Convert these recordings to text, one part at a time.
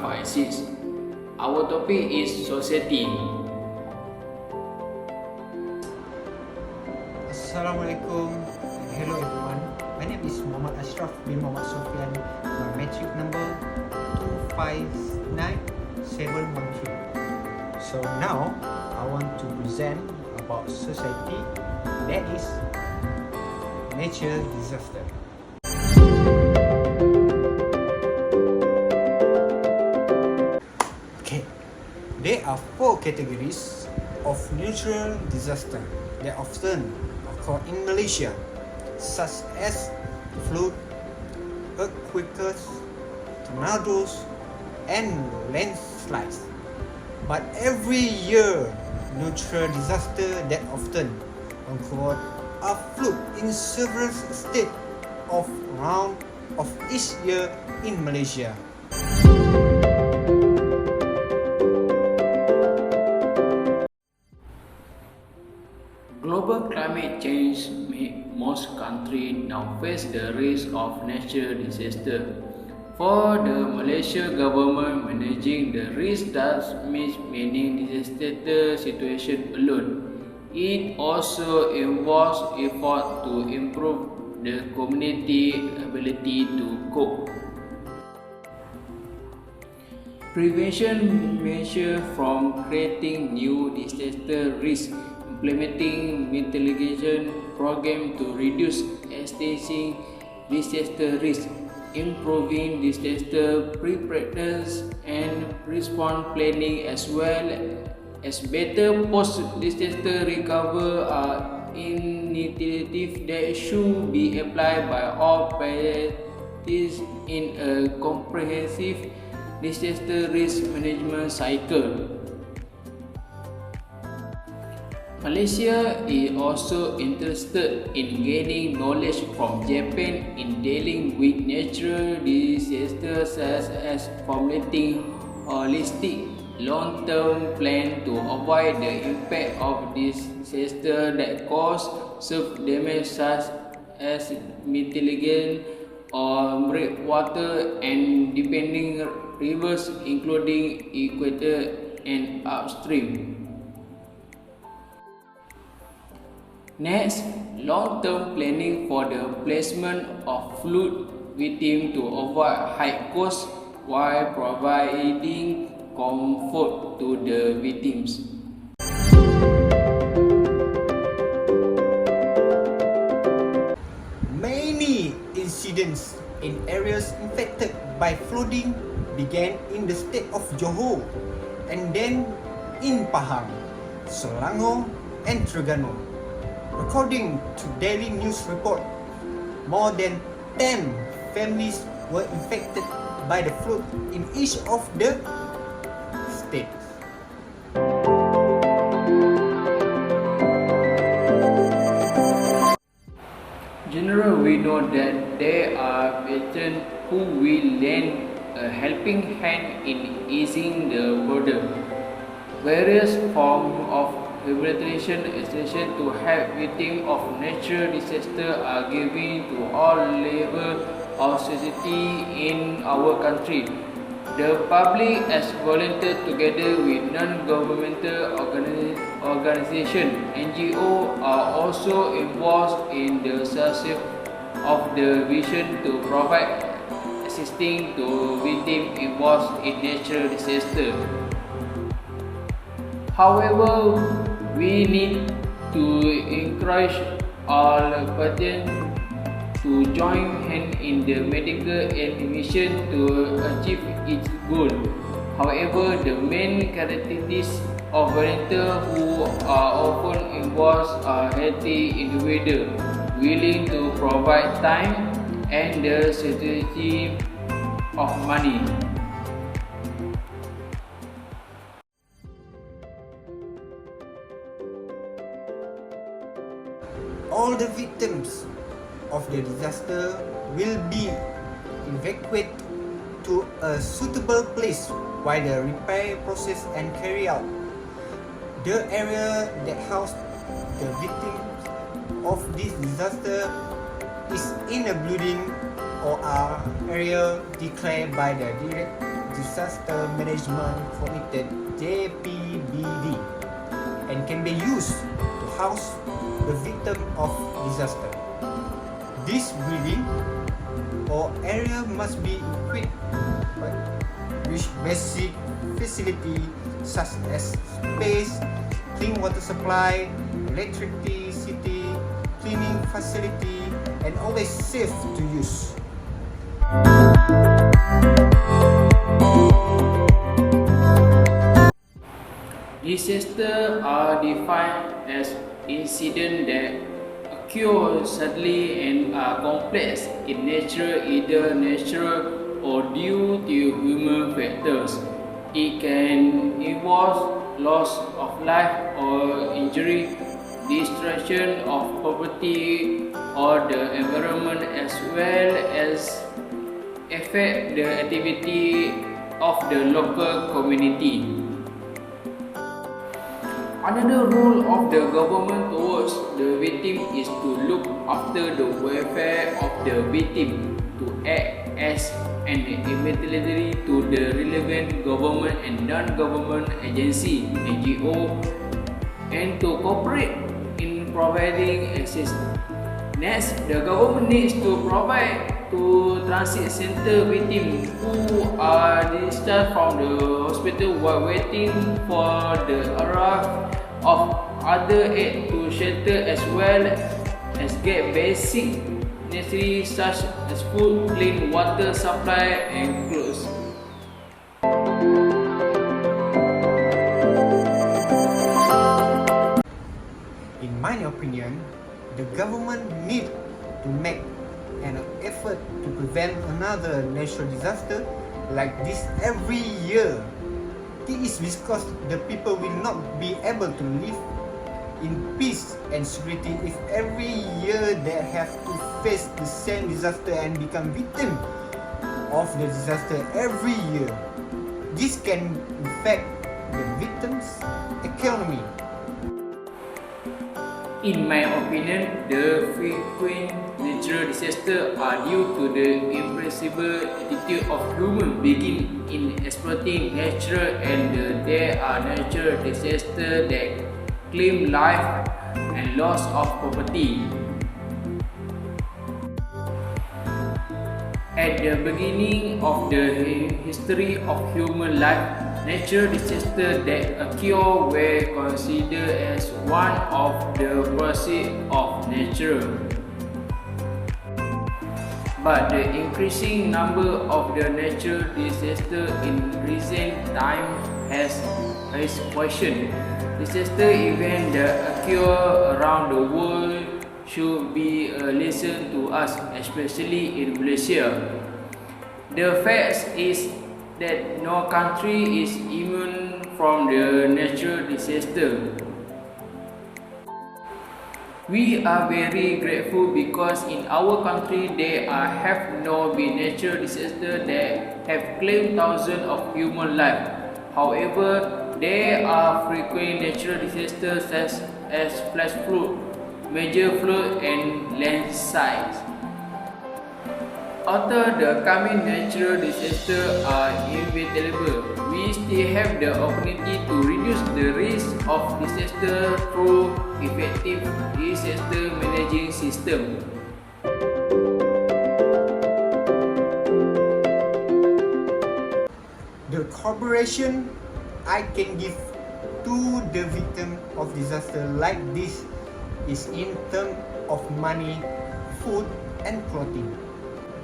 crisis. Our topic is society. Assalamualaikum and hello everyone. My name is Muhammad Ashraf bin Muhammad Sofian. My metric number 259713. So now I want to present about society, that is nature disaster. Okay, there are 4 categories of natural disaster that often occur in Malaysia, such as flood, earthquakes, tornadoes, and landslides. But every year, natural disaster that often occur are flood in several states of each year in Malaysia. Global climate change make most countries now face the risk of natural disaster. For the Malaysia government, managing the risk does mean managing disaster situation alone. It also involves effort to improve the community ability to cope. Prevention measures from creating new disaster risk, implementing mitigation programs to reduce existing disaster risk, improving disaster preparedness and response planning, as well as better post-disaster recovery are initiatives that should be applied by all parties in a comprehensive disaster risk management cycle. Malaysia is also interested in gaining knowledge from Japan in dealing with natural disasters, such as formulating holistic long-term plan to avoid the impact of disasters that cause severe damage, such as mitigation or breakwater and depending rivers, including equator and upstream. Next, long-term planning for the placement of flood victims to avoid high costs while providing comfort to the victims. Many incidents in areas infected by flooding began in the state of Johor and then in Pahang, Selangor, and Terengganu. According to Daily News report, more than 10 families were infected by the flood in each of the states. Generally, we know that there are patients who will lend a helping hand in easing the burden. Various forms of rehabilitation extension to help victims of natural disaster are given to all levels of society in our country. The public as volunteers together with non-governmental organizations (NGO) are also involved in the success of the vision to provide assistance to victims involved in natural disaster. However, we need to encourage all parties to join hands in the medical mission to achieve its goal. However, the main characteristics of volunteers who are often involved are healthy individuals, willing to provide time and the security of money. All the victims of the disaster will be evacuated to a suitable place while the repair process and carry out. The area that housed the victims of this disaster is in a building or area declared by the Disaster Management Committed JPBD and can be used to house the victim of disaster. This building or area must be equipped with basic facility such as space, clean water supply, electricity, cleaning facility, and always safe to use. Disasters are defined as incidents that occur suddenly and are complex in nature, either natural or due to human factors. It can involve loss of life or injury, destruction of property or the environment, as well as affect the activity of the local community. Another role of the government towards the victim is to look after the welfare of the victim, to act as an intermediary to the relevant government and non-government agency (NGO), and to cooperate in providing assistance. Next, the government needs to provide to transit center victims who are discharged from the hospital while waiting for the arrival of other aid to shelter, as well as get basic necessities such as food, clean water supply, and clothes. In my opinion, the government need to make an effort to prevent another natural disaster like this every year. This is because the people will not be able to live in peace and security if every year they have to face the same disaster and become victim of the disaster every year. This can affect the victim's economy. In my opinion, the frequent natural disasters are due to the irreversible attitude of humans begin in exploiting nature, and there are natural disasters that claim life and loss of property. At the beginning of the history of human life, natural disasters that occur were considered as one of the processes of nature. But the increasing number of the natural disasters in recent times has raised questions. Disaster events that occur around the world should be a lesson to us, especially in Malaysia. The fact is that no country is immune from the natural disaster. We are very grateful because in our country there have not been natural disasters that have claimed thousands of human lives. However, there are frequent natural disasters such as flash flood, major flood, and landslides. Although the coming natural disasters are inevitable, we still have the opportunity to reduce the risk of disaster through effective disaster managing system. The cooperation I can give to the victim of disaster like this is in terms of money, food, and clothing.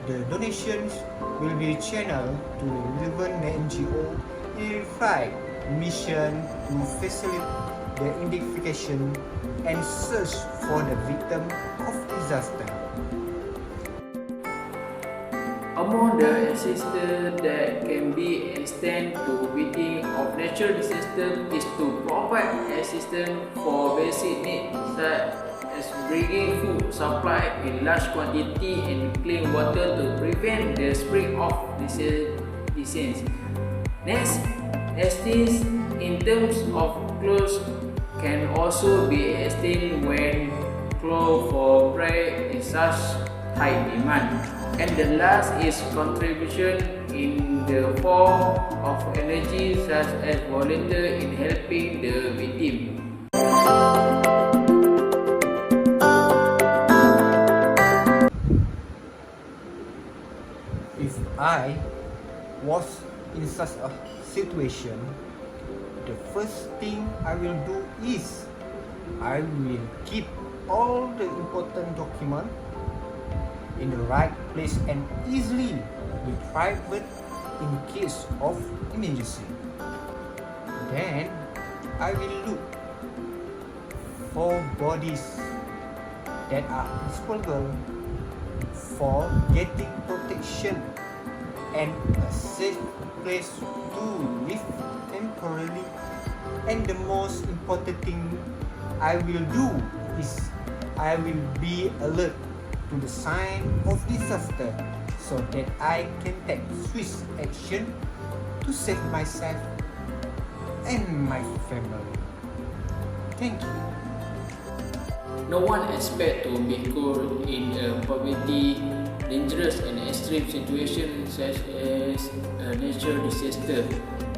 The donations will be channeled to relevant NGO verified mission to facilitate the identification and search for the victim of disaster. Among the assistance that can be extended to victims of natural disaster is to provide assistance for basic needs such as bringing food supply in large quantity and clean water to prevent the spread of disease. Next, assistance in terms of clothes can also be extended when clothes for prey is such high demand. And the last is contribution in in the form of energy such as volunteer in helping the victim. If I was in such a situation, the first thing I will do is I will keep all the important documents in the right place and easily retrieved in case of emergency. Then I will look for bodies that are responsible for getting protection and a safe place to live temporarily. And the most important thing I will do is I will be alert to the sign of disaster so that I can take swift action to save myself and my family. Thank you. No one expects to be caught in a poverty, dangerous and extreme situation such as a natural disaster.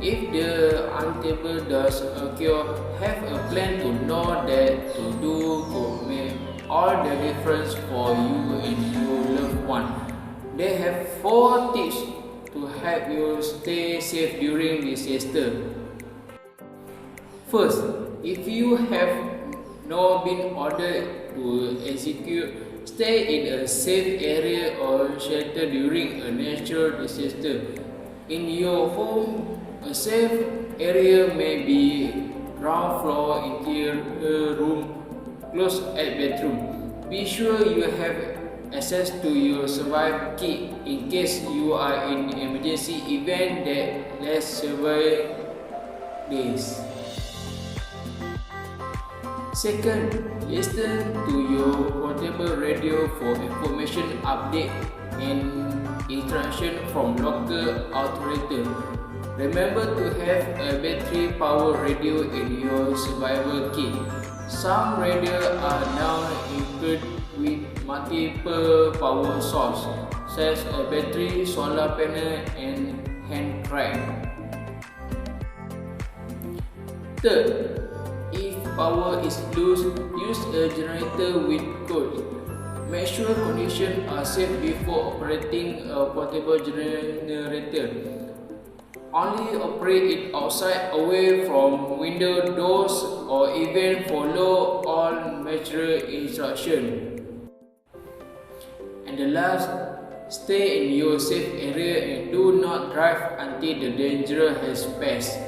If the untable does occur, have a plan to know that to do could make all the difference for you and your loved one. They have 4 tips to help you stay safe during disaster. First, if you have not been ordered to execute, stay in a safe area or shelter during a natural disaster. In your home, a safe area may be ground floor, interior room, close at bedroom. Be sure you have access to your survival kit in case you are in emergency event that lasts several days. Second, listen to your portable radio for information update and instruction from local authorities. Remember to have a battery-powered radio in your survival kit. Some radios are now equipped with multiple power sources, such as a battery, solar panel, and hand crank. Third, if power is loose, use a generator with code. Make sure conditions are safe before operating a portable generator. Only operate it outside, away from window, doors, or even follow all material instructions. And the last, stay in your safe area and do not drive until the danger has passed.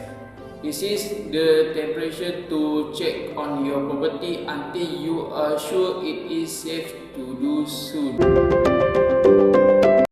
This is the temperature to check on your property until you are sure it is safe to do so.